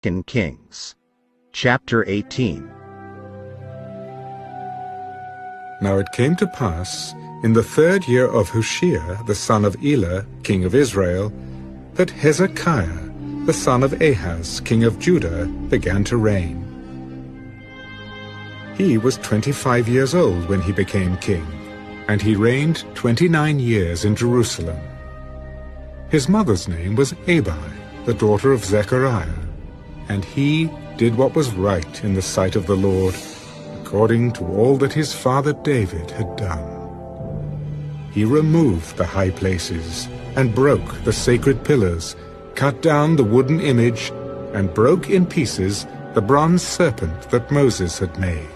2 Kings, chapter 18. Now it came to pass, in the 3rd year of Hoshea, the son of Elah, king of Israel, that Hezekiah, the son of Ahaz, king of Judah, began to reign. He was 25 years old when he became king, and he reigned 29 years in Jerusalem. His mother's name was Abi, the daughter of Zechariah, and he did what was right in the sight of the Lord, according to all that his father David had done. He removed the high places, and broke the sacred pillars, cut down the wooden image, and broke in pieces the bronze serpent that Moses had made.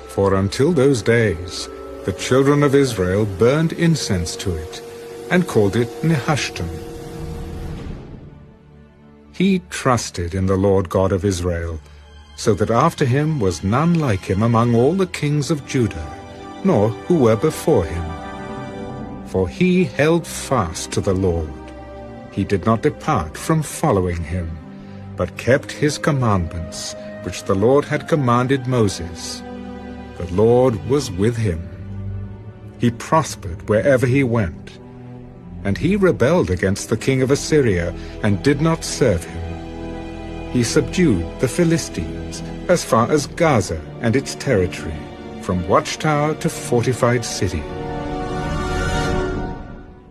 For until those days the children of Israel burned incense to it, and called it Nehushtan. He trusted in the Lord God of Israel, so that after him was none like him among all the kings of Judah, nor who were before him. For he held fast to the Lord. He did not depart from following him, but kept his commandments, which the Lord had commanded Moses. The Lord was with him. He prospered wherever he went. And he rebelled against the king of Assyria, and did not serve him. He subdued the Philistines as far as Gaza and its territory, from watchtower to fortified city.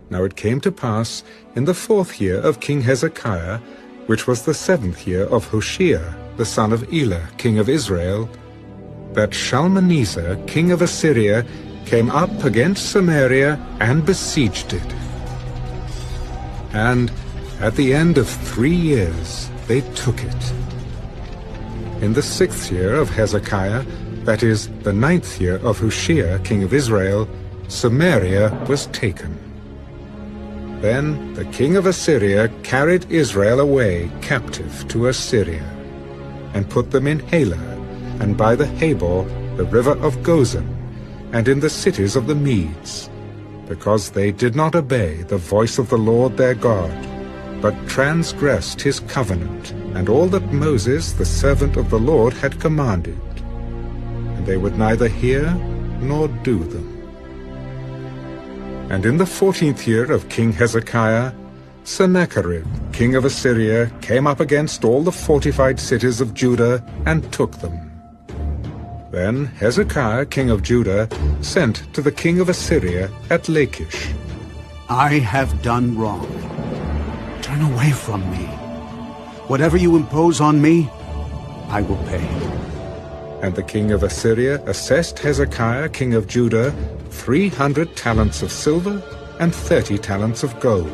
Now it came to pass in the 4th year of King Hezekiah, which was the 7th year of Hoshea, the son of Elah, king of Israel, that Shalmaneser, king of Assyria, came up against Samaria and besieged it. And at the end of 3 years they took it. In the 6th year of Hezekiah, that is, the 9th year of Hoshea, king of Israel, Samaria was taken. Then the king of Assyria carried Israel away captive to Assyria, and put them in Halah, and by the Habor, the river of Gozan, and in the cities of the Medes, because they did not obey the voice of the Lord their God, but transgressed his covenant, and all that Moses, the servant of the Lord, had commanded. And they would neither hear nor do them. And in the 14th year of King Hezekiah, Sennacherib, king of Assyria, came up against all the fortified cities of Judah, and took them. Then Hezekiah, king of Judah, sent to the king of Assyria at Lachish. I have done wrong. Turn away from me. Whatever you impose on me, I will pay. And the king of Assyria assessed Hezekiah, king of Judah, 300 talents of silver and 30 talents of gold.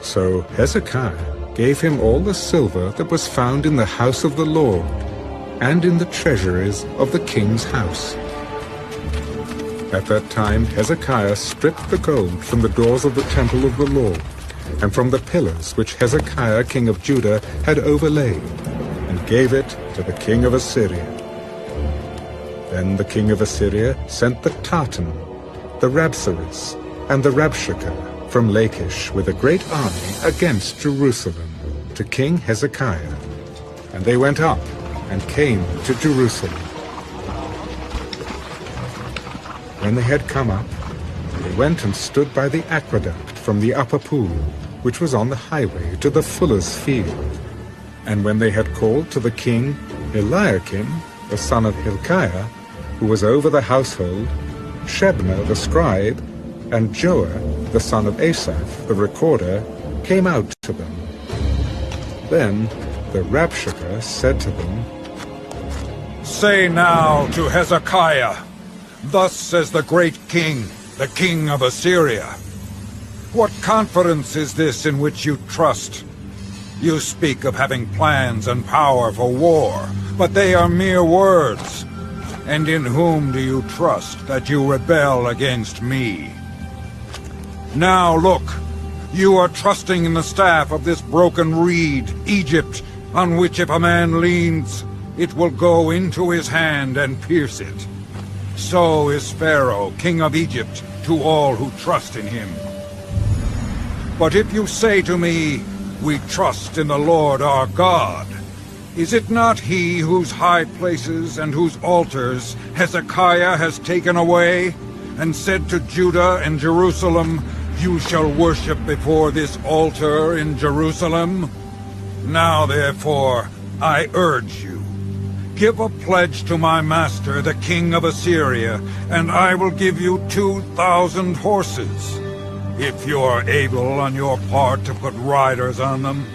So Hezekiah gave him all the silver that was found in the house of the Lord, and in the treasuries of the king's house. At that time Hezekiah stripped the gold from the doors of the temple of the Lord, and from the pillars which Hezekiah king of Judah had overlaid, and gave it to the king of Assyria. Then the king of Assyria sent the Tartan, the Rabsaris, and the Rabshakeh from Lachish with a great army against Jerusalem to King Hezekiah, and they went up and came to Jerusalem. When they had come up, they went and stood by the aqueduct from the upper pool, which was on the highway to the fuller's field. And when they had called to the king Eliakim, the son of Hilkiah, who was over the household, Shebna the scribe, and Joah, the son of Asaph, the recorder, came out to them. Then the Rabshakeh said to them, Say now to Hezekiah, Thus says the great king, the king of Assyria, What confidence is this in which you trust? You speak of having plans and power for war, but they are mere words. And in whom do you trust that you rebel against me? Now look, you are trusting in the staff of this broken reed, Egypt, on which if a man leans, it will go into his hand and pierce it. So is Pharaoh, king of Egypt, to all who trust in him. But if you say to me, We trust in the Lord our God, Is it not he whose high places and whose altars Hezekiah has taken away, and said to Judah and Jerusalem, "You shall worship before this altar in Jerusalem"? Now therefore, I urge you, give a pledge to my master, the king of Assyria, and I will give you 2,000 horses, if you are able on your part to put riders on them.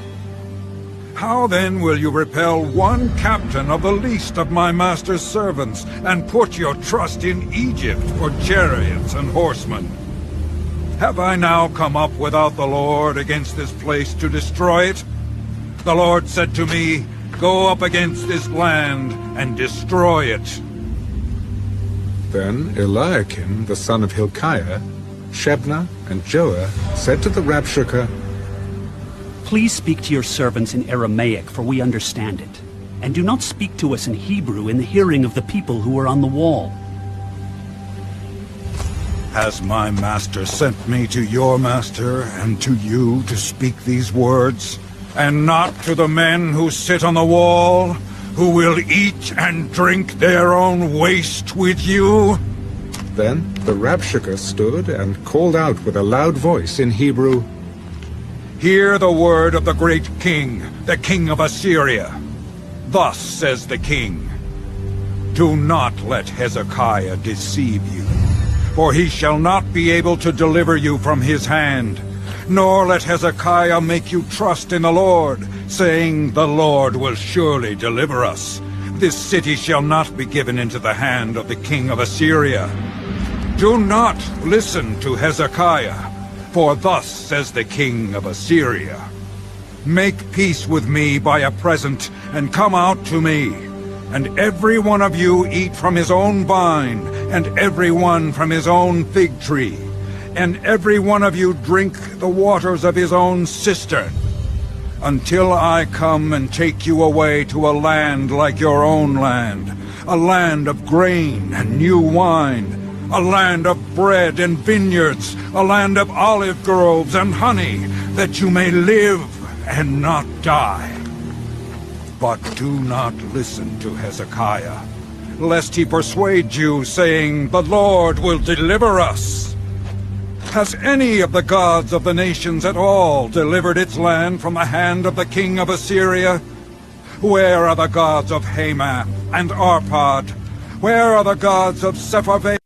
How then will you repel one captain of the least of my master's servants, and put your trust in Egypt for chariots and horsemen? Have I now come up without the Lord against this place to destroy it? The Lord said to me, "Go up against this land and destroy it." Then Eliakim, the son of Hilkiah, Shebna, and Joah said to the Rabshakeh, Please speak to your servants in Aramaic, for we understand it. And do not speak to us in Hebrew in the hearing of the people who are on the wall. Has my master sent me to your master and to you to speak these words, and not to the men who sit on the wall, who will eat and drink their own waste with you? Then the Rabshakeh stood and called out with a loud voice in Hebrew, Hear the word of the great king, the king of Assyria. Thus says the king, Do not let Hezekiah deceive you, for he shall not be able to deliver you from his hand. Nor let Hezekiah make you trust in the Lord, saying, The Lord will surely deliver us. This city shall not be given into the hand of the king of Assyria. Do not listen to Hezekiah, for thus says the king of Assyria, Make peace with me by a present, and come out to me, and every one of you eat from his own vine, and every one from his own fig tree, and every one of you drink the waters of his own cistern, until I come and take you away to a land like your own land, a land of grain and new wine, a land of bread and vineyards, a land of olive groves and honey, that you may live and not die. But do not listen to Hezekiah, lest he persuade you, saying, The Lord will deliver us. Has any of the gods of the nations at all delivered its land from the hand of the king of Assyria? Where are the gods of Hamath and Arpad? Where are the gods of Sepharvaim